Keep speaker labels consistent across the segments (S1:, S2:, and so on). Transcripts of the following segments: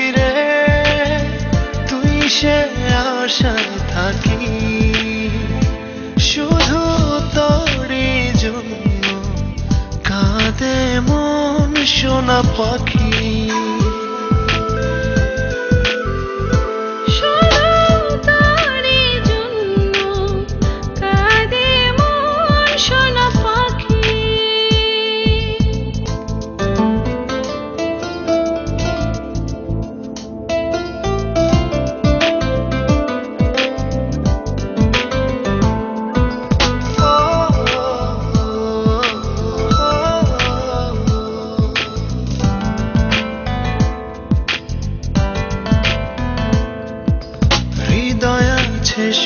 S1: ফিরে তুই সে আশায় থাকি, শুধু তোরই জন্য কাঁদে মন সোনা পাখি।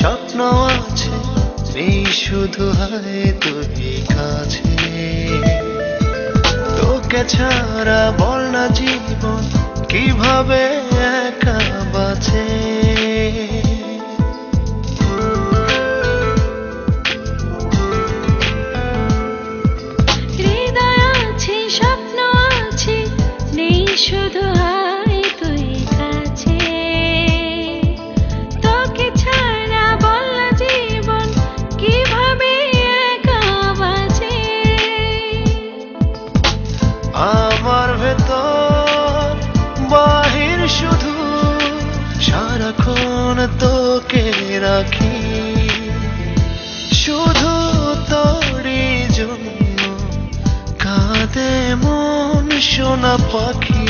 S1: স্বপ্ন আছে নেই শুধু হায় তুই কাছে, তোকে ছাড়া বল না জীবন কিভাবে একা বাঁচে।
S2: হৃদয় আছে স্বপ্ন আছে নেই শুধু হায় তুই কাছে, তোকে ছাড়া বল না জীবন কিভাবে একা বাঁচে।
S1: আমার ভেতর বাহির শুধু সারাক্ষণ তোকে রাখি, শুধু তোরই জন্য কাঁদে মন সোনা পাখি।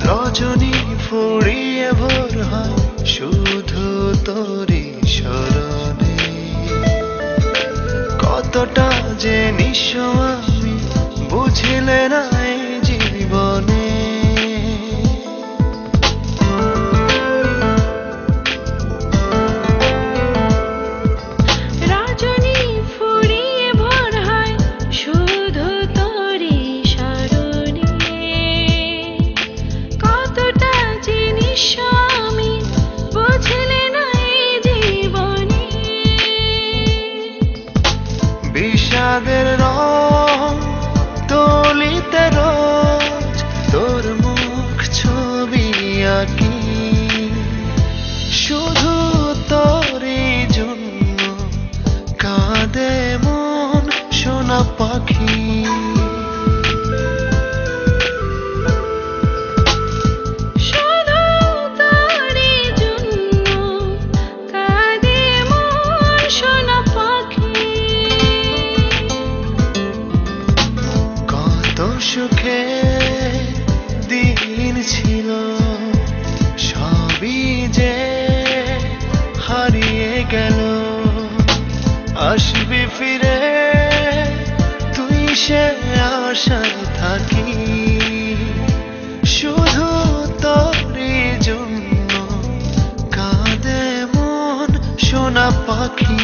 S1: রজনী ফুরিয়ে ভোর হয় শুধু তোরই স্মরণে, কতটা যে নিঃস্ব আমি বুঝিলে না এই জীবনে।
S2: রজনী ফুরিয়ে ভোর হয় শুধু তোরই স্মরণে, কতটা জিনিস আমি বুঝলে না এই জীবনে।
S1: বিষাদের রং তুলিতে রোজ তোর মুখ ছবি আঁকি, শুধু তোরই জন্য কাঁদে মন সোনা পাখি। সুখে দিন ছিল সবই যে হারিয়ে গেল, আসবি ফিরে তুই সে আশায় থাকি, শুধু তোরই জন্য কাঁদে মন সোনা পাখি।